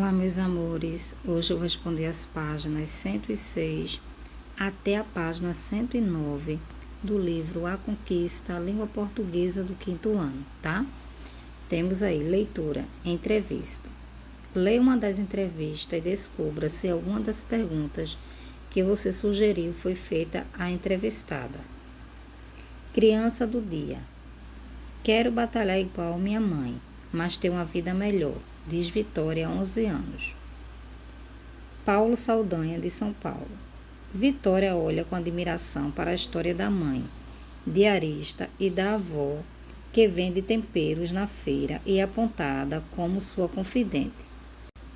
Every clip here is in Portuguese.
Olá, meus amores. Hoje eu vou responder as páginas 106 até a página 109 do livro A Conquista, Língua Portuguesa do 5º ano, tá? Temos aí leitura, entrevista. Leia uma das entrevistas e descubra se alguma das perguntas que você sugeriu foi feita à entrevistada. Criança do dia. Quero batalhar igual minha mãe, mas ter uma vida melhor, diz Vitória, 11 anos. Paulo Saldanha, de São Paulo. Vitória olha com admiração para a história da mãe, diarista, e da avó, que vende temperos na feira e é apontada como sua confidente.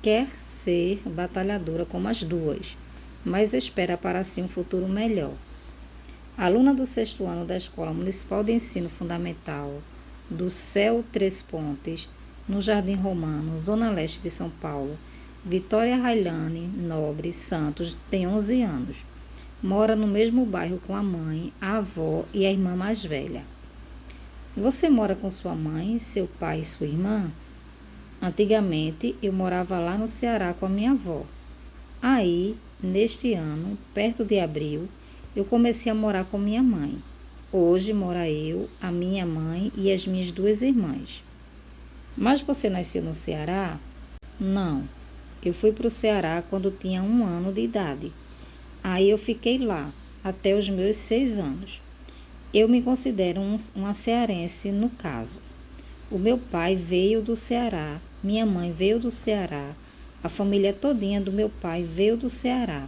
Quer ser batalhadora como as duas, mas espera para si um futuro melhor. Aluna do 6º ano da Escola Municipal de Ensino Fundamental do Céu Três Pontes, no Jardim Romano, Zona Leste de São Paulo, Vitória Railane Nobre Santos tem 11 anos. Mora no mesmo bairro com a mãe, a avó e a irmã mais velha. Você mora com sua mãe, seu pai e sua irmã? Antigamente, eu morava lá no Ceará com a minha avó. Aí, neste ano, perto de abril, eu comecei a morar com minha mãe. Hoje mora eu, a minha mãe e as minhas 2 irmãs. Mas você nasceu no Ceará? Não. Eu fui para o Ceará quando tinha 1 ano de idade. Aí eu fiquei lá até os meus 6 anos. Eu me considero uma cearense no caso. O meu pai veio do Ceará, minha mãe veio do Ceará, a família todinha do meu pai veio do Ceará.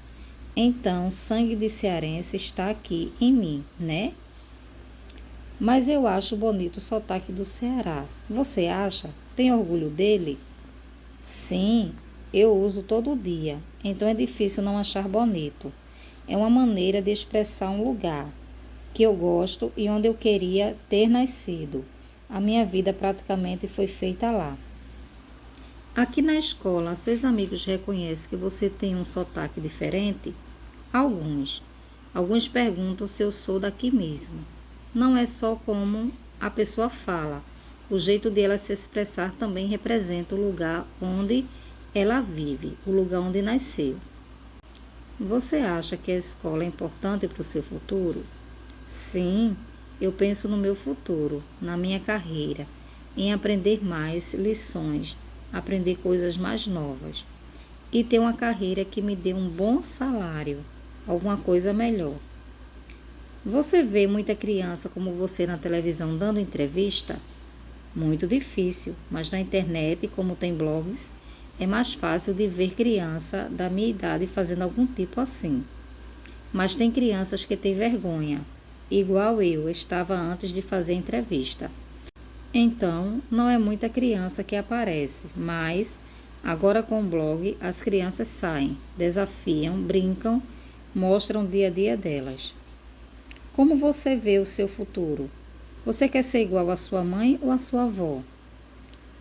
Então, sangue de cearense está aqui em mim, né? Mas eu acho bonito o sotaque do Ceará. Você acha? Tem orgulho dele? Sim, eu uso todo dia, então é difícil não achar bonito. É uma maneira de expressar um lugar que eu gosto e onde eu queria ter nascido. A minha vida praticamente foi feita lá. Aqui na escola, seus amigos reconhecem que você tem um sotaque diferente? Alguns. Alguns perguntam se eu sou daqui mesmo. Não é só como a pessoa fala. O jeito dela se expressar também representa o lugar onde ela vive, o lugar onde nasceu. Você acha que a escola é importante para o seu futuro? Sim, eu penso no meu futuro, na minha carreira, em aprender mais lições, aprender coisas mais novas e ter uma carreira que me dê um bom salário, alguma coisa melhor. Você vê muita criança como você na televisão dando entrevista? Muito difícil, mas na internet, como tem blogs, é mais fácil de ver criança da minha idade fazendo algum tipo assim. Mas tem crianças que têm vergonha, igual eu estava antes de fazer entrevista. Então, não é muita criança que aparece, mas agora com o blog as crianças saem, desafiam, brincam, mostram o dia a dia delas. Como você vê o seu futuro? Você quer ser igual à sua mãe ou à sua avó?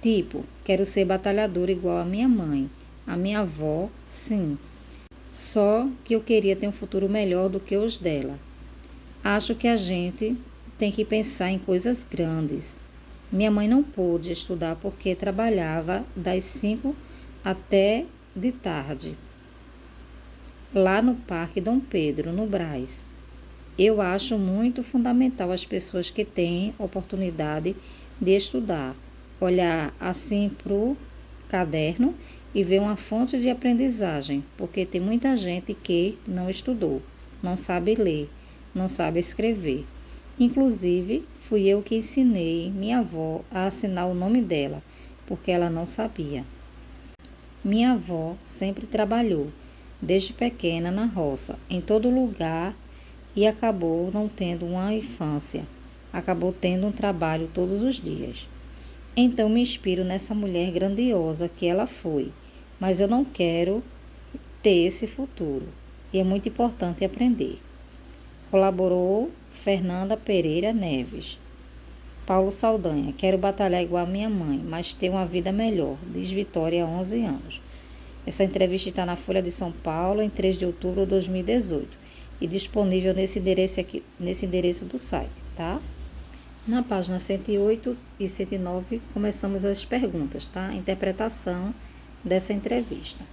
Tipo, quero ser batalhadora igual à minha mãe. A minha avó, sim. Só que eu queria ter um futuro melhor do que os dela. Acho que a gente tem que pensar em coisas grandes. Minha mãe não pôde estudar porque trabalhava das 5 até de tarde, lá no Parque Dom Pedro, no Brás. Eu acho muito fundamental as pessoas que têm oportunidade de estudar, olhar assim para o caderno e ver uma fonte de aprendizagem, porque tem muita gente que não estudou, não sabe ler, não sabe escrever. Inclusive, fui eu que ensinei minha avó a assinar o nome dela, porque ela não sabia. Minha avó sempre trabalhou, desde pequena na roça, em todo lugar, e acabou não tendo uma infância, acabou tendo um trabalho todos os dias. Então me inspiro nessa mulher grandiosa que ela foi, mas eu não quero ter esse futuro, e é muito importante aprender. Colaborou Fernanda Pereira Neves. Paulo Saldanha, quero batalhar igual a minha mãe, mas ter uma vida melhor, diz Vitória, 11 anos. Essa entrevista está na Folha de São Paulo, em 3 de outubro de 2018. E disponível nesse endereço do site, tá? Na página 108 e 109, começamos as perguntas, tá? Interpretação dessa entrevista.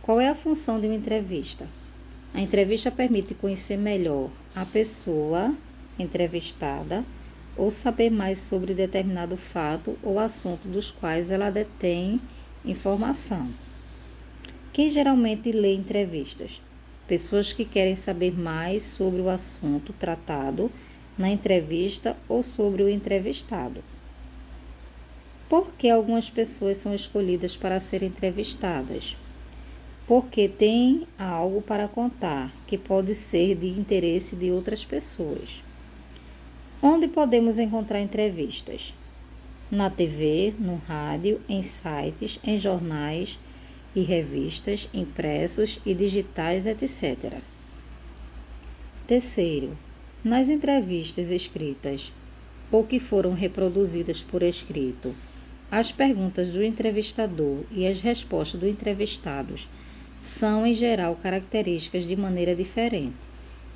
Qual é a função de uma entrevista? A entrevista permite conhecer melhor a pessoa entrevistada ou saber mais sobre determinado fato ou assunto dos quais ela detém informação. Quem geralmente lê entrevistas? Pessoas que querem saber mais sobre o assunto tratado na entrevista ou sobre o entrevistado. Por que algumas pessoas são escolhidas para serem entrevistadas? Porque têm algo para contar que pode ser de interesse de outras pessoas. Onde podemos encontrar entrevistas? Na TV, no rádio, em sites, em jornais e revistas, impressos e digitais, etc. Terceiro, nas entrevistas escritas ou que foram reproduzidas por escrito, as perguntas do entrevistador e as respostas do entrevistado são, em geral, características de maneira diferente.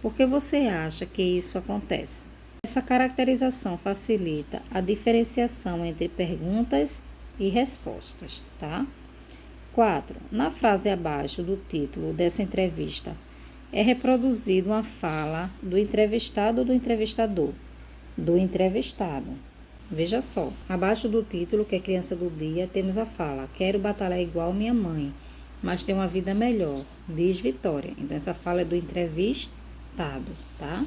Por que você acha que isso acontece? Essa caracterização facilita a diferenciação entre perguntas e respostas, tá? 4. Na frase abaixo do título dessa entrevista, é reproduzida uma fala do entrevistado ou do entrevistador? Do entrevistado. Veja só, abaixo do título, que é Criança do Dia, temos a fala: quero batalhar igual minha mãe, mas ter uma vida melhor, diz Vitória. Então, essa fala é do entrevistado, tá?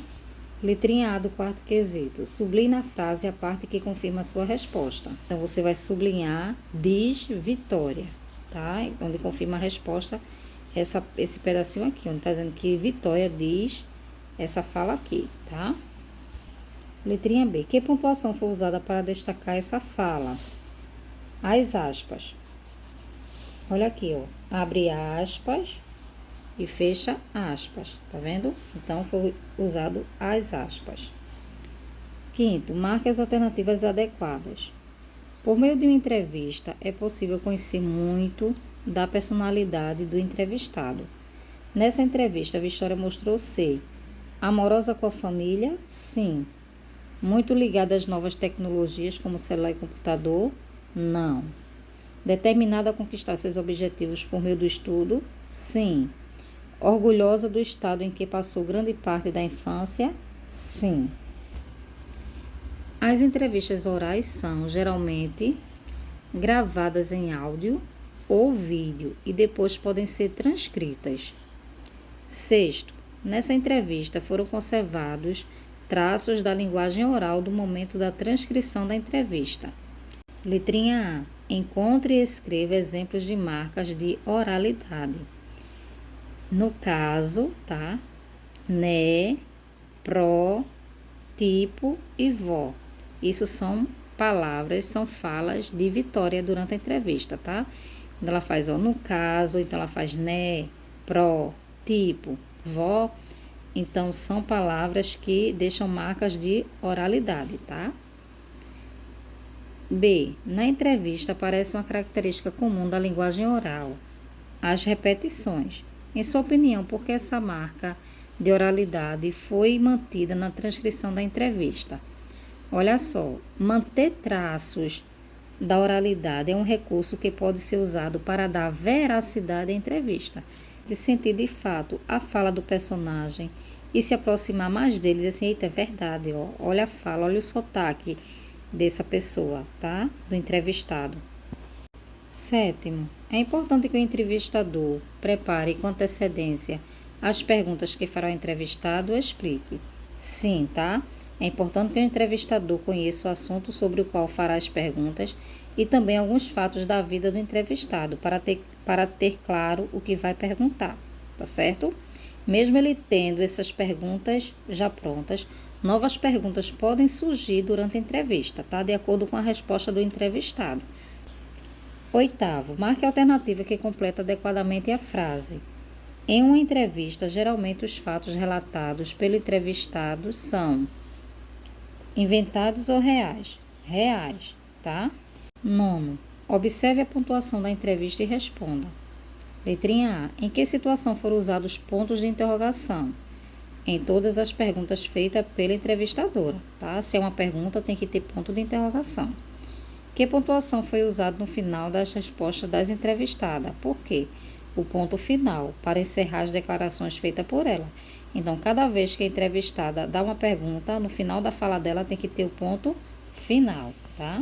Letrinha A do quarto quesito. Sublinhe na frase a parte que confirma a sua resposta. Então, você vai sublinhar diz Vitória, tá? Onde confirma a resposta, esse pedacinho aqui, onde está dizendo que Vitória diz essa fala aqui, tá? Letrinha B. Que pontuação foi usada para destacar essa fala? As aspas. Olha aqui, ó. Abre aspas e fecha aspas, tá vendo? Então, foi usado as aspas. Quinto, marque as alternativas adequadas. Por meio de uma entrevista, é possível conhecer muito da personalidade do entrevistado. Nessa entrevista, a Vitória mostrou ser amorosa com a família? Sim. Muito ligada às novas tecnologias, como celular e computador? Não. Determinada a conquistar seus objetivos por meio do estudo? Sim. Orgulhosa do estado em que passou grande parte da infância? Sim. As entrevistas orais são, geralmente, gravadas em áudio ou vídeo e depois podem ser transcritas. Sexto, nessa entrevista foram conservados traços da linguagem oral do momento da transcrição da entrevista. Letrinha A. Encontre e escreva exemplos de marcas de oralidade. No caso, tá? Né, pró, tipo e vó. Isso são palavras, são falas de Vitória durante a entrevista, tá? Quando ela faz, ó, no caso, então ela faz né, pró, tipo, vó. Então, são palavras que deixam marcas de oralidade, tá? B. Na entrevista aparece uma característica comum da linguagem oral: as repetições. Em sua opinião, por que essa marca de oralidade foi mantida na transcrição da entrevista? Olha só, manter traços da oralidade é um recurso que pode ser usado para dar veracidade à entrevista, de sentir de fato a fala do personagem e se aproximar mais deles, assim, eita, é verdade, ó, olha a fala, olha o sotaque dessa pessoa, tá? Do entrevistado. Sétimo, é importante que o entrevistador prepare com antecedência as perguntas que fará o entrevistado ou explique. Sim, tá? É importante que o entrevistador conheça o assunto sobre o qual fará as perguntas e também alguns fatos da vida do entrevistado para ter claro o que vai perguntar, tá certo? Mesmo ele tendo essas perguntas já prontas, novas perguntas podem surgir durante a entrevista, tá? De acordo com a resposta do entrevistado. Oitavo, marque a alternativa que completa adequadamente a frase. Em uma entrevista, geralmente os fatos relatados pelo entrevistado são inventados ou reais? Reais, tá? Nono, observe a pontuação da entrevista e responda. Letrinha A. Em que situação foram usados os pontos de interrogação? Em todas as perguntas feitas pela entrevistadora, tá? Se é uma pergunta, tem que ter ponto de interrogação. Que pontuação foi usada no final das respostas das entrevistadas? Por quê? O ponto final, para encerrar as declarações feitas por ela. Então, cada vez que a entrevistada dá uma pergunta, no final da fala dela tem que ter o ponto final, tá?